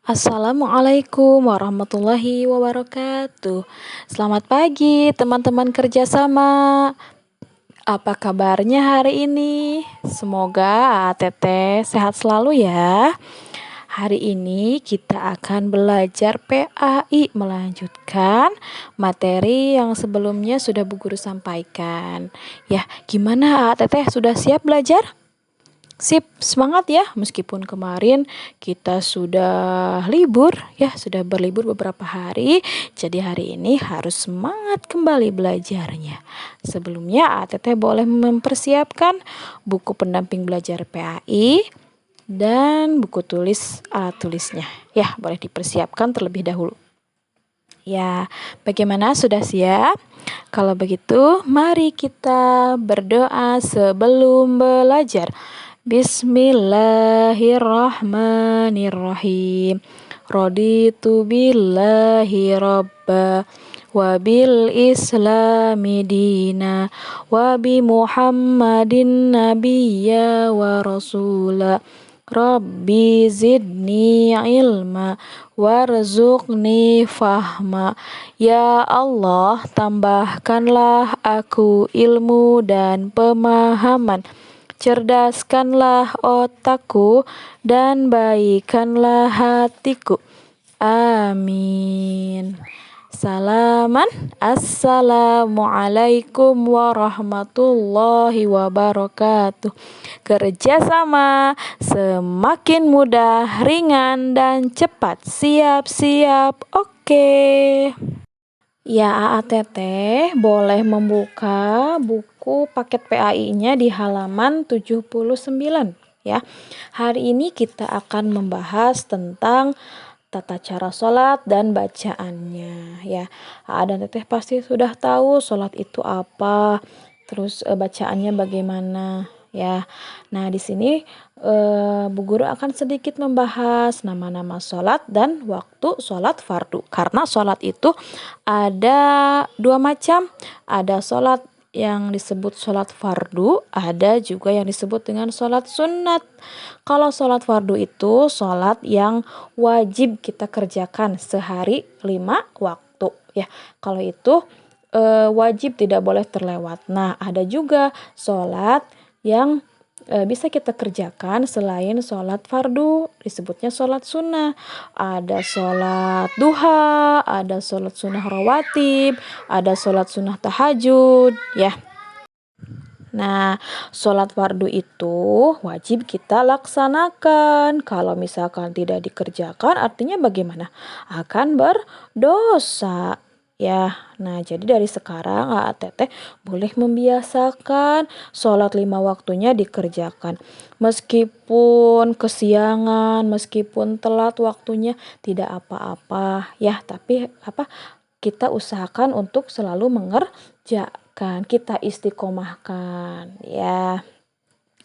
Assalamualaikum warahmatullahi wabarakatuh. Selamat pagi teman-teman kerjasama. Apa kabarnya hari ini? Semoga ATT sehat selalu ya. Hari ini kita akan belajar PAI, melanjutkan materi yang sebelumnya sudah Bu Guru sampaikan. Ya, gimana ATT, sudah siap belajar? Sip, semangat ya. Meskipun kemarin kita sudah libur ya, sudah berlibur beberapa hari, jadi hari ini harus semangat kembali belajarnya. Sebelumnya ATT boleh mempersiapkan buku pendamping belajar PAI dan buku tulis alat tulisnya. Ya, boleh dipersiapkan terlebih dahulu. Ya, bagaimana, sudah siap? Kalau begitu, mari kita berdoa sebelum belajar. Bismillahirrahmanirrahim. Raditu billahi rabba wa bil islami dina wa bi muhammadin nabiyya wa rasula. Rabbi zidni ilma warzuqni fahma. Ya Allah, tambahkanlah aku ilmu dan pemahaman. Cerdaskanlah otakku dan baikkanlah hatiku. Amin. Assalamualaikum warahmatullahi wabarakatuh. Kerjasama semakin mudah, ringan, dan cepat. Siap-siap, oke. Ya, AATT boleh membuka buku paket PAI-nya di halaman 79 ya. Hari ini kita akan membahas tentang tata cara sholat dan bacaannya ya. Dan teteh pasti sudah tahu sholat itu apa, terus bacaannya bagaimana ya. Nah, di sini Bu Guru akan sedikit membahas nama-nama sholat dan waktu sholat fardu. Karena sholat itu ada dua macam, ada sholat yang disebut sholat fardu, ada juga yang disebut dengan sholat sunat. Kalau sholat fardu itu sholat yang wajib kita kerjakan sehari 5 waktu ya. Kalau itu wajib, tidak boleh terlewat. Nah, ada juga sholat yang bisa kita kerjakan selain sholat fardu, disebutnya sholat sunnah. Ada sholat duha, ada sholat sunnah rawatib, ada sholat sunnah tahajud ya. Nah, sholat fardu itu wajib kita laksanakan. Kalau misalkan tidak dikerjakan, artinya bagaimana? Akan berdosa. Ya, nah jadi dari sekarang AATT boleh membiasakan sholat 5 waktunya dikerjakan. Meskipun kesiangan, meskipun telat waktunya, tidak apa-apa ya. Tapi kita usahakan untuk selalu mengerjakan, kita istiqomahkan ya.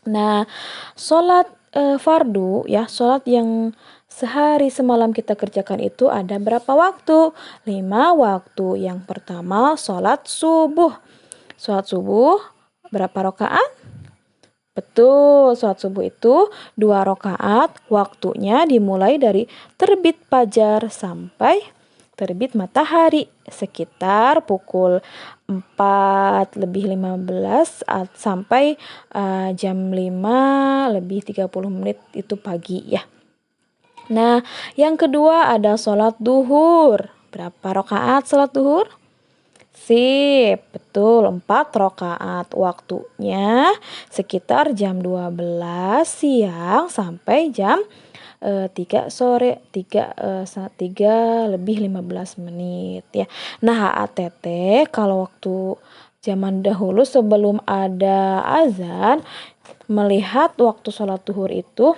Nah, sholat fardu ya, sholat yang sehari semalam kita kerjakan itu ada berapa waktu? 5 waktu. Yang pertama sholat subuh. Sholat subuh berapa rakaat? Betul, sholat subuh itu 2 rakaat. Waktunya dimulai dari terbit fajar sampai terbit matahari, sekitar pukul 4:15 sampai jam 5:30 itu pagi ya. Nah, yang kedua ada sholat duhur. Berapa rakaat sholat duhur? Sip, betul, 4 rakaat. Waktunya sekitar jam 12 siang sampai jam 3 sore, 3:15 ya. Nah, ATT kalau waktu zaman dahulu sebelum ada azan, melihat waktu sholat duhur itu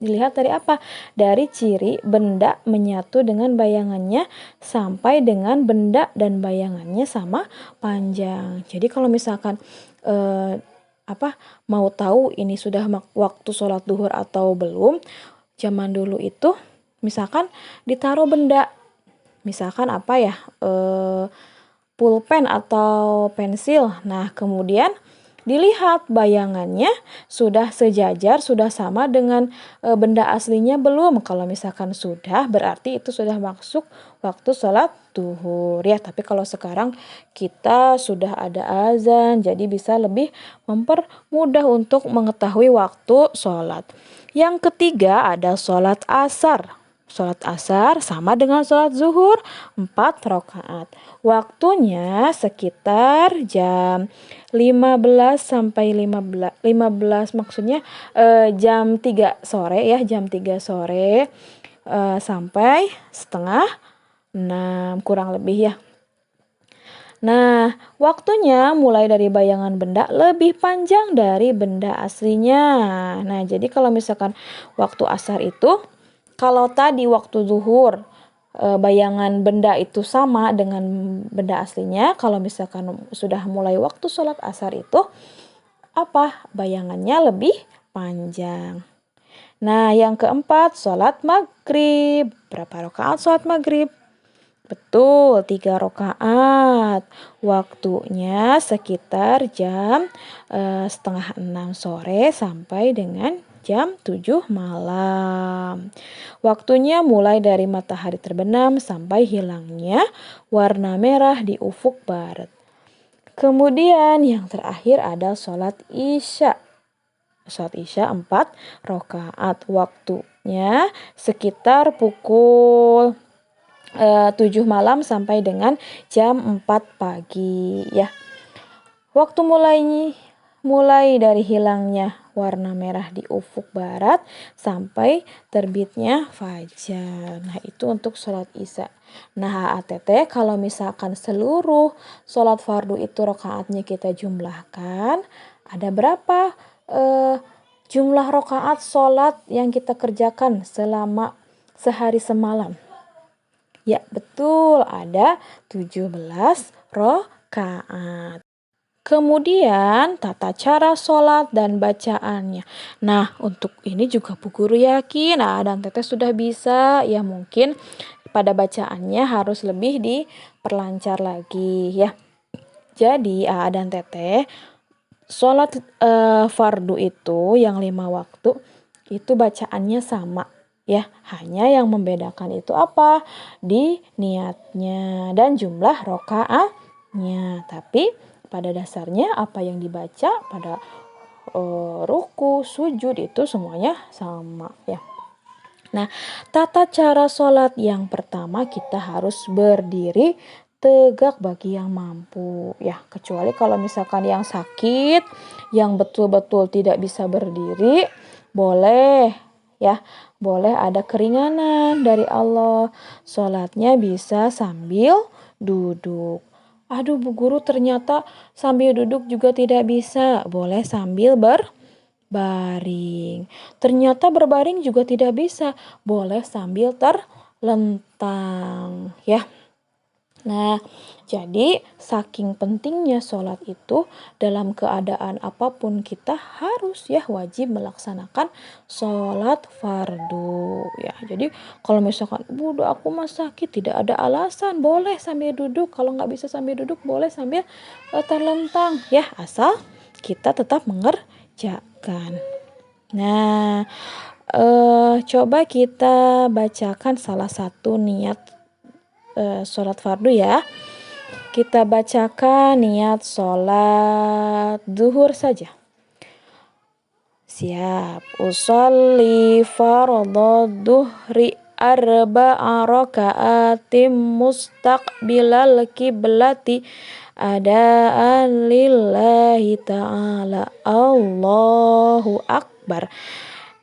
dilihat dari apa? Dari ciri benda menyatu dengan bayangannya sampai dengan benda dan bayangannya sama panjang. Jadi kalau misalkan mau tahu ini sudah waktu sholat duhur atau belum, zaman dulu itu misalkan ditaruh benda, misalkan pulpen atau pensil. Nah, kemudian Dilihat bayangannya sudah sejajar, sudah sama dengan benda aslinya belum. Kalau misalkan sudah, berarti itu sudah masuk waktu sholat duhur ya. Tapi kalau sekarang kita sudah ada azan, jadi bisa lebih mempermudah untuk mengetahui waktu sholat. Yang ketiga ada sholat asar. Sholat asar sama dengan sholat zuhur 4 rakaat. Waktunya sekitar jam 15 sampai 15 maksudnya jam 3 sore ya, jam 3 sore sampai setengah 6 kurang lebih ya. Nah, waktunya mulai dari bayangan benda lebih panjang dari benda aslinya. Nah, jadi kalau misalkan waktu asar itu, kalau tadi waktu zuhur bayangan benda itu sama dengan benda aslinya, kalau misalkan sudah mulai waktu sholat asar itu, bayangannya lebih panjang. Nah, yang keempat, sholat maghrib. Berapa rakaat sholat maghrib? Betul, 3 rakaat. Waktunya sekitar jam setengah 6 sore sampai dengan jam 7 malam. Waktunya mulai dari matahari terbenam sampai hilangnya warna merah di ufuk barat. Kemudian yang terakhir ada sholat isya. Sholat isya 4 rakaat. Waktunya sekitar pukul 7 malam sampai dengan jam 4 pagi ya. Waktu mulai dari hilangnya warna merah di ufuk barat sampai terbitnya fajar. Nah, itu untuk sholat isya. Nah, ATT kalau misalkan seluruh sholat fardu itu rakaatnya kita jumlahkan, ada berapa jumlah rakaat sholat yang kita kerjakan selama sehari semalam? Ya, betul, ada 17 rakaat. Kemudian tata cara sholat dan bacaannya. Nah, untuk ini juga Bu Guru yakin dan Teteh sudah bisa. Ya, mungkin pada bacaannya harus lebih diperlancar lagi ya. Jadi dan Teteh sholat fardu itu yang 5 waktu itu bacaannya sama. Ya, hanya yang membedakan itu di niatnya dan jumlah rakaatnya. Tapi pada dasarnya apa yang dibaca pada ruku, sujud itu semuanya sama ya. Nah, tata cara sholat yang pertama kita harus berdiri tegak bagi yang mampu ya. Kecuali kalau misalkan yang sakit, yang betul-betul tidak bisa berdiri, boleh ya. Boleh ada keringanan dari Allah. Sholatnya bisa sambil duduk. Aduh Bu Guru ternyata sambil duduk juga tidak bisa. Boleh sambil berbaring. Ternyata berbaring juga tidak bisa. Boleh sambil terlentang ya. Nah, jadi saking pentingnya sholat itu dalam keadaan apapun kita harus ya wajib melaksanakan sholat fardu ya. Jadi kalau misalkan udah aku mah sakit tidak ada alasan, boleh sambil duduk. Kalau nggak bisa sambil duduk boleh sambil terlentang ya, asal kita tetap mengerjakan. Nah, coba kita bacakan salah satu niat sholat fardu ya. Kita bacakan niat sholat zuhur saja. Siap. Usolli fardhu duhri arba'a raka'atim mustaqbilal kiblati adaan lillahi ta'ala. Allahu Akbar.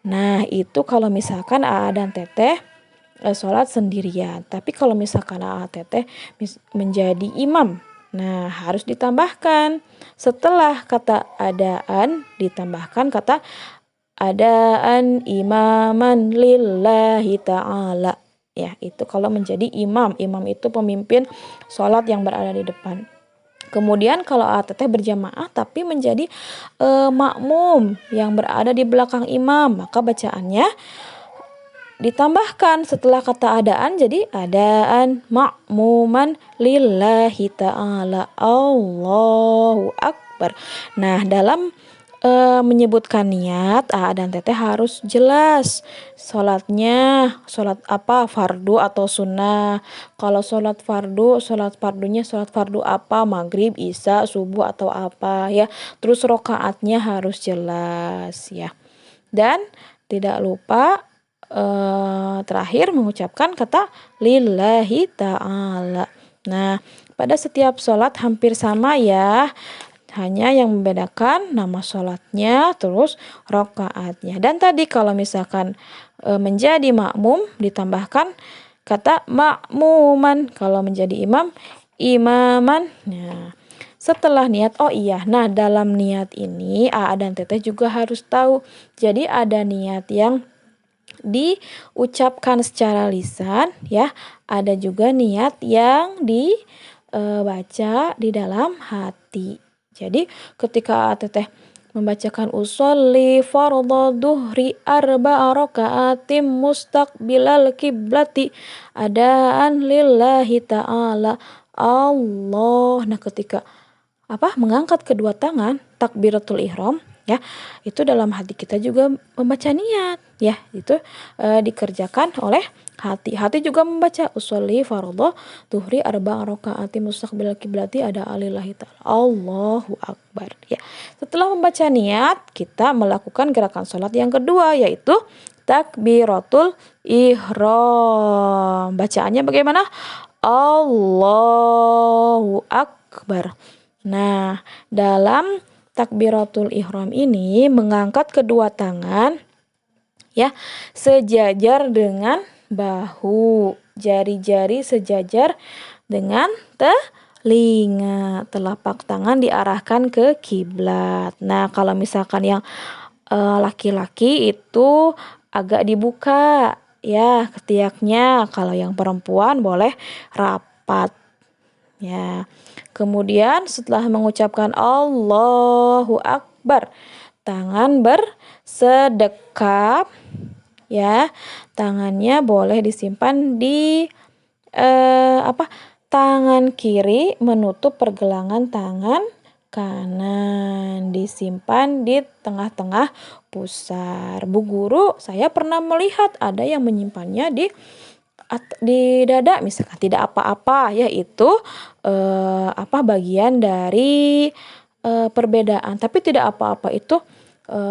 Nah, itu kalau misalkan dan Teteh sholat sendirian. Tapi kalau misalkan Teteh menjadi imam, nah harus ditambahkan setelah kata adaan ditambahkan kata adaan imaman lillahi ta'ala ya. Itu kalau menjadi imam. Imam itu pemimpin sholat yang berada di depan. Kemudian kalau Teteh berjamaah tapi menjadi makmum yang berada di belakang imam, maka bacaannya ditambahkan setelah kata adaan jadi adaan makmuman lillahi ta'ala. Allahu Akbar. Akbar. Nah, dalam menyebutkan niat, dan Teteh harus jelas sholatnya, sholat apa, fardu atau sunnah. Kalau sholat fardunya sholat fardu apa, maghrib, isya, subuh atau apa ya. Terus rokaatnya harus jelas ya. Dan tidak lupa terakhir mengucapkan kata lillahi ta'ala. Nah, pada setiap sholat hampir sama ya. Hanya yang membedakan nama sholatnya, terus rokaatnya. Dan tadi kalau misalkan menjadi makmum ditambahkan kata makmuman. Kalau menjadi imam, imaman. Nah, setelah niat, oh iya, nah dalam niat ini dan Teteh juga harus tahu. Jadi ada niat yang diucapkan secara lisan ya, ada juga niat yang dibaca di dalam hati. Jadi ketika Teteh membacakan usolli fardhu duhri arba'a raka'atim mustaqbilal kiblati adaan lillahi ta'ala Allah. Nah, ketika mengangkat kedua tangan takbiratul ihram ya, itu dalam hati kita juga membaca niat ya, itu dikerjakan oleh hati. Hati juga membaca usolli fardhu duhri arba'a raka'atim mustaqbilal kiblati ada alillahi ta'ala Allahu akbar ya. Setelah membaca niat, kita melakukan gerakan sholat yang kedua, yaitu takbiratul ihram. Bacaannya bagaimana? Allahu akbar. Nah, dalam takbiratul ihram ini mengangkat kedua tangan ya sejajar dengan bahu, jari-jari sejajar dengan telinga, telapak tangan diarahkan ke kiblat. Nah, kalau misalkan yang laki-laki itu agak dibuka ya ketiaknya, kalau yang perempuan boleh rapat ya. Kemudian setelah mengucapkan Allahu Akbar, tangan bersedekap ya. Tangannya boleh disimpan di tangan kiri menutup pergelangan tangan kanan, disimpan di tengah-tengah pusar. Bu Guru, saya pernah melihat ada yang menyimpannya di dada, misalkan tidak apa-apa, yaitu bagian dari perbedaan. Tapi tidak apa-apa itu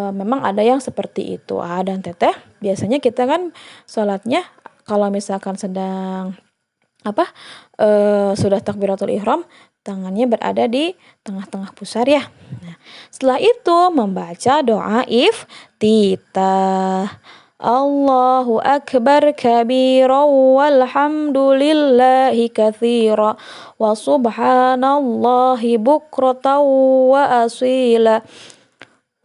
memang ada yang seperti itu. Dan Teteh biasanya kita kan sholatnya kalau misalkan sedang sudah takbiratul ihram, tangannya berada di tengah-tengah pusar ya. Nah, setelah itu membaca doa iftitah. Allahu akbar kabira walhamdulillahi katsira wa subhanallahi bukratan wa asila.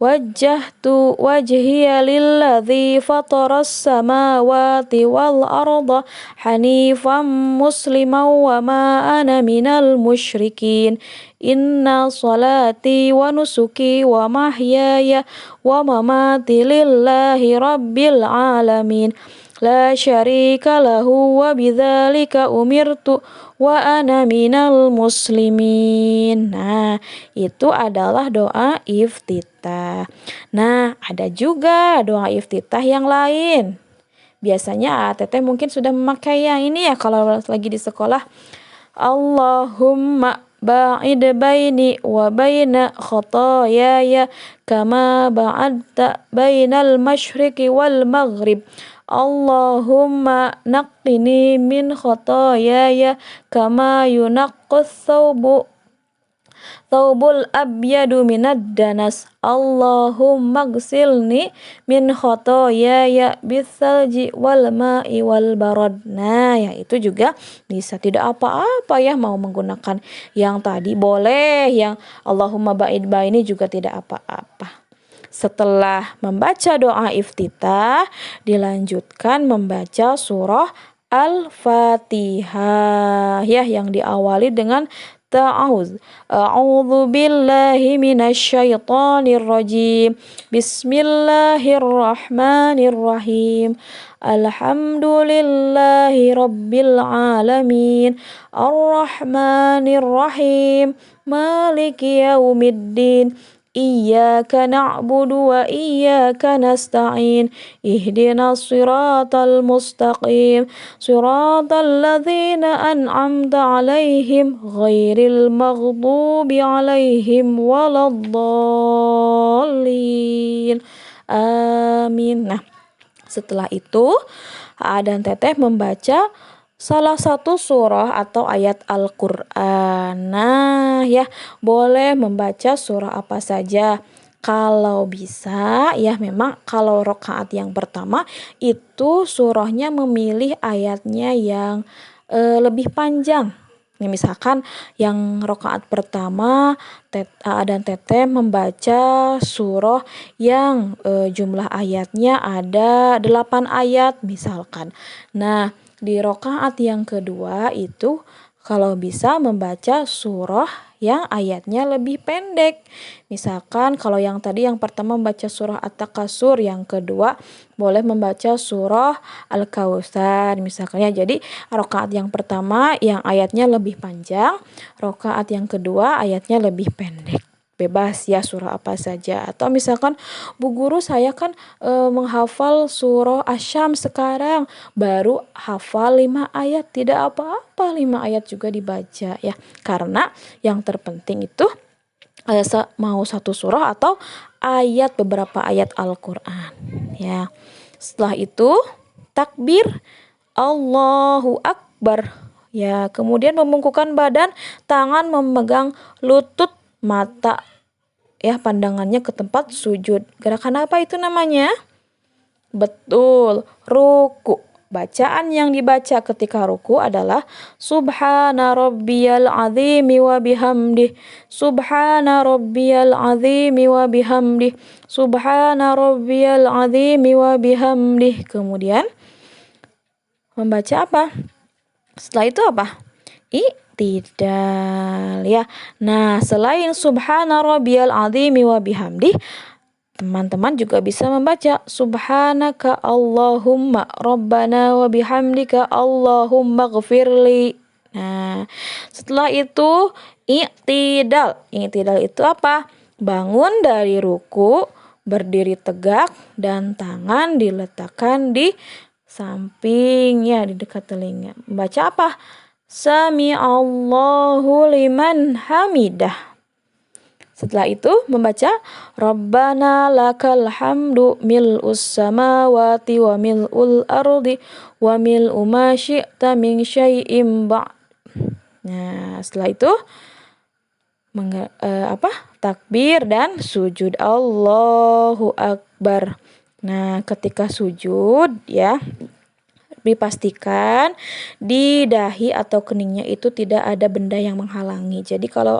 Wajjahtu wajhiya lilladzi fataras samawati wal arda hanifan musliman wa ma ana minal musyrikin. Inna salati wa nusuki wa mahyaya wa mamati lillahi rabbil alamin. La syarika lahu wa bidzalika umirtu wa ana minal muslimin. Nah, itu adalah doa iftitah. Nah, ada juga doa iftitah yang lain. Biasanya Teteh mungkin sudah memakai yang ini ya kalau lagi di sekolah. Allahumma ba'id baini wa baina khotoyaya kama ba'adta bainal masyriqi wal maghrib. Allahumma naqqini min khotoyaya kama yunaqqas thawbul abyadu minad danas. Allahumma gsilni min khotoyaya bisalji wal ma'i wal barad. Nah, ya itu juga bisa, tidak apa-apa ya mau menggunakan yang tadi boleh, yang Allahumma ba'id baini juga tidak apa-apa. Setelah membaca doa iftitah, dilanjutkan membaca surah Al-Fatihah ya, yang diawali dengan A'udzu billahi minasyaitonir rajim. Bismillahirrahmanirrahim. Alhamdulillahi rabbil alamin. Ar-Rahmanir Rahim. Maliki yaumiddin. Iyyaka na'budu wa iyyaka nasta'in. Ihdinas siratal mustaqim. Siratal ladzina an'amta 'alaihim ghairil maghdubi 'alaihim waladdallin. Amin. Nah, setelah itu Aa dan Teteh membaca salah satu surah atau ayat Al-Quran. Nah ya, boleh membaca surah apa saja. Kalau bisa ya, memang kalau rakaat yang pertama itu surahnya memilih ayatnya yang lebih panjang. Nih, misalkan yang rakaat pertama Aa dan Teteh membaca surah yang jumlah ayatnya ada 8 ayat misalkan. Nah, di rakaat yang kedua itu kalau bisa membaca surah yang ayatnya lebih pendek. Misalkan kalau yang tadi yang pertama membaca surah At-Takasur, yang kedua boleh membaca surah Al-Kautsar misalkan ya. Jadi rakaat yang pertama yang ayatnya lebih panjang, rakaat yang kedua ayatnya lebih pendek. Bebas ya surah apa saja. Atau misalkan Bu Guru saya kan menghafal surah Asy-Syams sekarang, baru hafal 5 ayat, tidak apa-apa 5 ayat juga dibaca ya. Karena yang terpenting itu mau satu surah atau ayat, beberapa ayat Al-Qur'an ya. Setelah itu takbir Allahu Akbar ya, kemudian membungkukkan badan, tangan memegang lutut, mata ya pandangannya ke tempat sujud. Gerakan apa itu namanya? Betul, ruku. Bacaan yang dibaca ketika ruku adalah Subhana rabbiyal azimi wa bihamdih. Subhana rabbiyal azimi wa bihamdih. Subhana rabbiyal azimi wa bihamdih. Kemudian membaca apa? Setelah itu apa? I'tidal ya. Nah, selain Subhana rabbiyal azimi wa bihamdih, teman-teman juga bisa membaca Subhanaka Allahumma Rabbana wa bihamdika Allahumma ghafirli. Nah, setelah itu i'tidal. I'tidal itu apa? Bangun dari ruku, berdiri tegak, dan tangan diletakkan di samping ya, di dekat telinga. Membaca apa? Sami'allahu liman hamidah. Setelah itu membaca Rabbana lakal hamdu mil'us samawati wa mil'ul ardi wa mil'u ma syi'ta min syai'im ba'. Nah, setelah itu takbir dan sujud Allahu Akbar. Nah, ketika sujud ya, dipastikan di dahi atau keningnya itu tidak ada benda yang menghalangi. Jadi kalau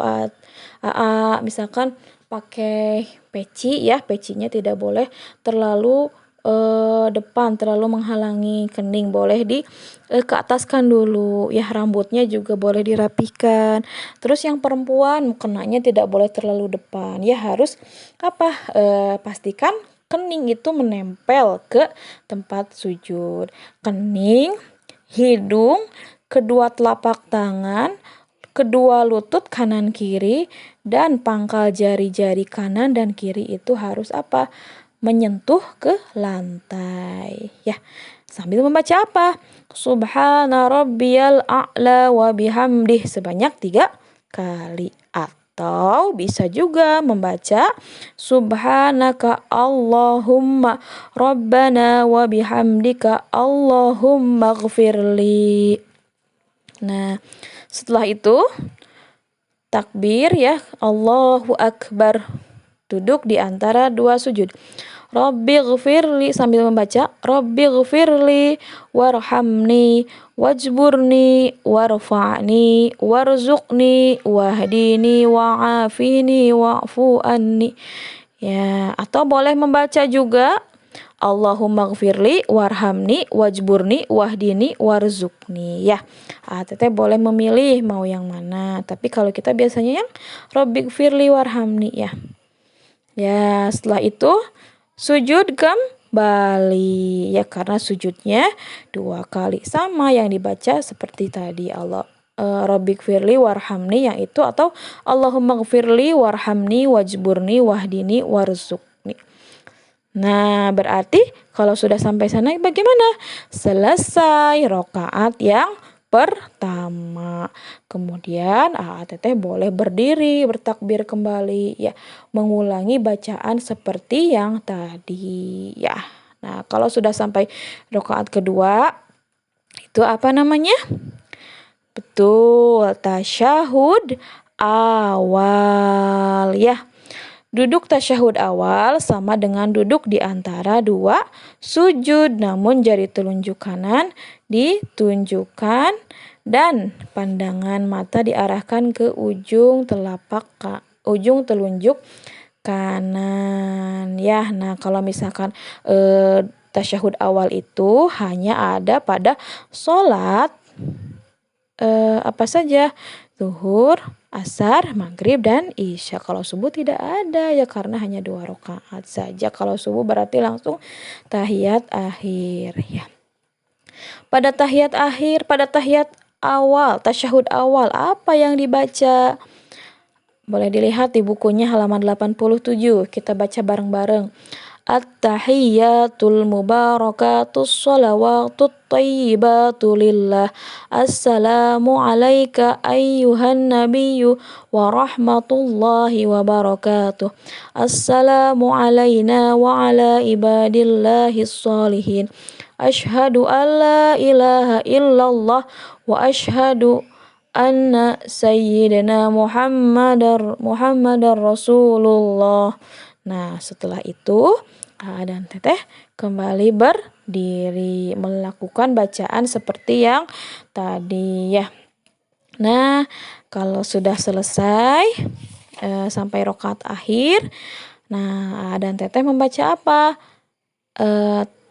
misalkan pakai peci ya, pecinya tidak boleh terlalu depan, terlalu menghalangi kening. Boleh ke ataskan dulu ya. Rambutnya juga boleh dirapikan. Terus yang perempuan mukenanya tidak boleh terlalu depan ya, harus pastikan kening itu menempel ke tempat sujud. Kening, hidung, kedua telapak tangan, kedua lutut kanan kiri, dan pangkal jari-jari kanan dan kiri itu harus menyentuh ke lantai ya. Sambil membaca apa? Subhana rabbiyal a'la wa bihamdih sebanyak 3 kali. Atau bisa juga membaca Subhanaka Allahumma Rabbana wa bihamdika Allahumma ghafirli. Nah, setelah itu takbir ya, Allahu Akbar. Duduk di antara 2 sujud. Rabbighfirli, sambil membaca Rabbighfirli warhamni wajburni warfa'ni warzuqni wahdini wa'afini wa'fu anni ya. Atau boleh membaca juga Allahumma gfirli warhamni wajburni wahdini warzukni ya. Teteh boleh memilih mau yang mana. Tapi kalau kita biasanya yang Rabbi gfirli warhamni ya. Ya, setelah itu sujud kembali ya, karena sujudnya 2 kali sama yang dibaca seperti tadi Rabbi gfirli warhamni yang itu, atau Allahumma gfirli warhamni wajburni wahdini warzukni. Nah, berarti kalau sudah sampai sana bagaimana? Selesai rakaat yang pertama. Kemudian teteh boleh berdiri, bertakbir kembali ya, mengulangi bacaan seperti yang tadi ya. Nah, kalau sudah sampai rakaat kedua itu apa namanya? Betul, tasyahud awal ya. Duduk tasyahud awal sama dengan duduk di antara 2 sujud, namun jari telunjuk kanan ditunjukkan dan pandangan mata diarahkan ke ujung telunjuk kanan ya. Nah, kalau misalkan tasyahud awal itu hanya ada pada sholat apa saja? Zuhur, asar, maghrib, dan isya. Kalau subuh tidak ada ya, karena hanya 2 rakaat saja. Kalau subuh berarti langsung tahiyat akhir ya. Pada tahiyat awal, tasyahud awal, apa yang dibaca? Boleh dilihat di bukunya halaman 87. Kita baca bareng-bareng. At-tahiyyatul mubarakatus shalawatut thayyibatu lillah. Assalamu alayka ayyuhan nabiyyu wa rahmatullahi wa barakatuh. Assalamu alayna wa ala ibadillahis shalihin. Ashhadu an la ilaha illallah wa ashhadu anna sayyidina Muhammadar Rasulullah. Nah, setelah itu dan teteh kembali berdiri melakukan bacaan seperti yang tadi ya. Nah, kalau sudah selesai sampai rakaat akhir, nah dan teteh membaca apa?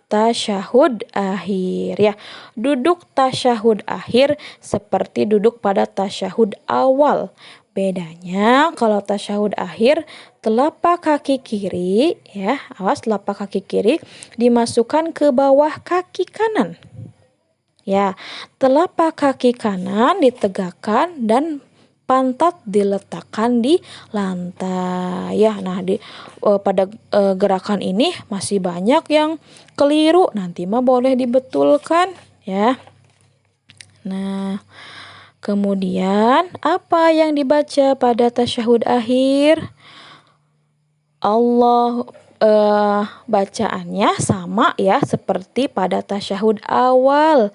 Tasyahud akhir ya. Duduk tasyahud akhir seperti duduk pada tasyahud awal. Bedanya kalau tasyahud akhir, telapak kaki kiri ya, awas, telapak kaki kiri dimasukkan ke bawah kaki kanan. Ya, telapak kaki kanan ditegakkan dan pantat diletakkan di lantai ya. Nah, pada gerakan ini masih banyak yang keliru, nanti mah boleh dibetulkan ya. Nah, kemudian apa yang dibaca pada tasyahud akhir? Bacaannya sama ya seperti pada tasyahud awal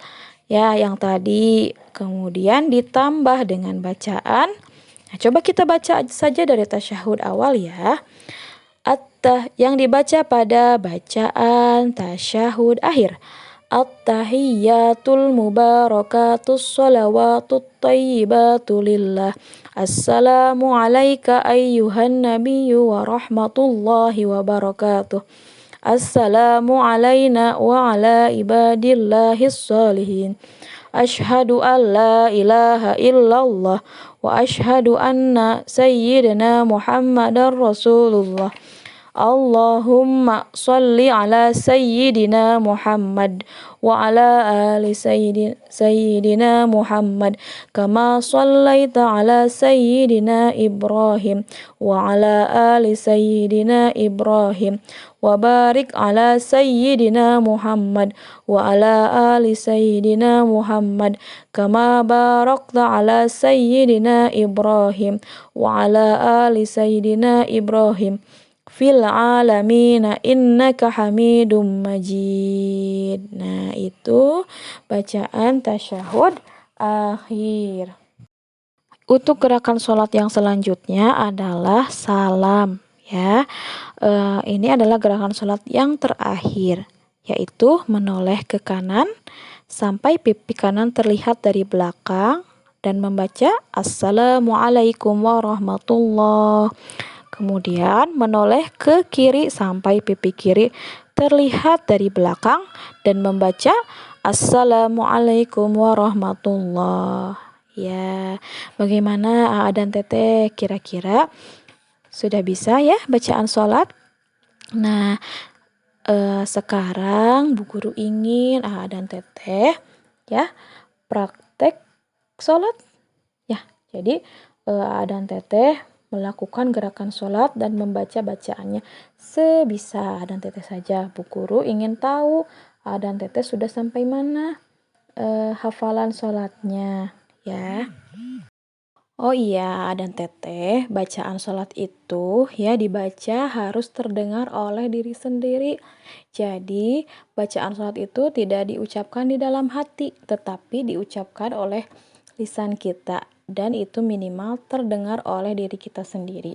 ya yang tadi. Kemudian ditambah dengan bacaan. Nah, coba kita baca saja dari tasyahud awal ya. Yang dibaca pada bacaan tasyahud akhir. At-tahiyyatul mubarakatus shalawatut thayyibatu lillah. Assalamu alayka ayyuhan nabiyyu wa rahmatullahi wa barakatuh. Assalamu alayna wa ala ibadillahis shalihin. Ashhadu an la ilaha illallah wa ashhadu anna sayyidina Muhammadar Rasulullah. Allahumma sholli ala sayyidina Muhammad wa ala ali sayyidina Muhammad kama shallaita ala sayyidina Ibrahim wa ala ali sayyidina Ibrahim wa barik ala sayyidina Muhammad wa ala ali sayyidina Muhammad kama barakta ala sayyidina Ibrahim wa ala ali sayyidina Ibrahim fil alamina innaka hamidum majid. Nah, itu bacaan tasyahud akhir. Untuk gerakan sholat yang selanjutnya adalah salam ya. Ini adalah gerakan sholat yang terakhir, yaitu menoleh ke kanan sampai pipi kanan terlihat dari belakang dan membaca Assalamualaikum warahmatullahi. Kemudian menoleh ke kiri sampai pipi kiri terlihat dari belakang dan membaca Assalamualaikum warahmatullah. Ya, bagaimana A dan Teteh? Kira-kira sudah bisa ya bacaan sholat? Nah, sekarang Bu Guru ingin A dan Teteh ya praktek sholat. Ya, jadi A dan Teteh melakukan gerakan sholat dan membaca bacaannya sebisa A dan Teteh saja. Bu Guru ingin tahu A dan Teteh sudah sampai mana hafalan sholatnya ya. Oh iya, dan Teteh, bacaan sholat itu ya dibaca harus terdengar oleh diri sendiri. Jadi, bacaan sholat itu tidak diucapkan di dalam hati, tetapi diucapkan oleh lisan kita. Dan itu minimal terdengar oleh diri kita sendiri.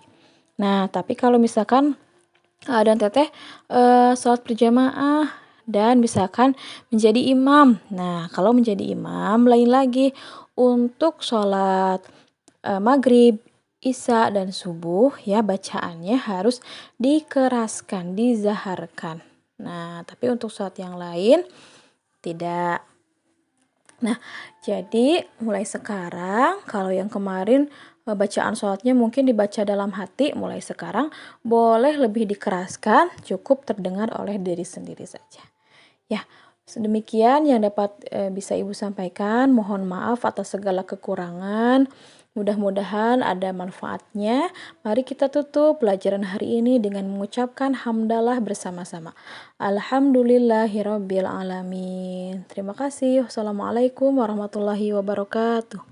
Nah, tapi kalau misalkan dan Teteh sholat berjamaah dan misalkan menjadi imam. Nah, kalau menjadi imam lain lagi untuk sholat maghrib, isya, dan subuh ya bacaannya harus dikeraskan, dizaharkan. Nah, tapi untuk sholat yang lain tidak. Nah, jadi mulai sekarang kalau yang kemarin bacaan sholatnya mungkin dibaca dalam hati, mulai sekarang boleh lebih dikeraskan, cukup terdengar oleh diri sendiri saja. Ya, sedemikian yang dapat bisa Ibu sampaikan. Mohon maaf atas segala kekurangan. Mudah-mudahan ada manfaatnya. Mari kita tutup pelajaran hari ini dengan mengucapkan hamdalah bersama-sama. Alhamdulillahirabbil alamin. Terima kasih. Wassalamualaikum warahmatullahi wabarakatuh.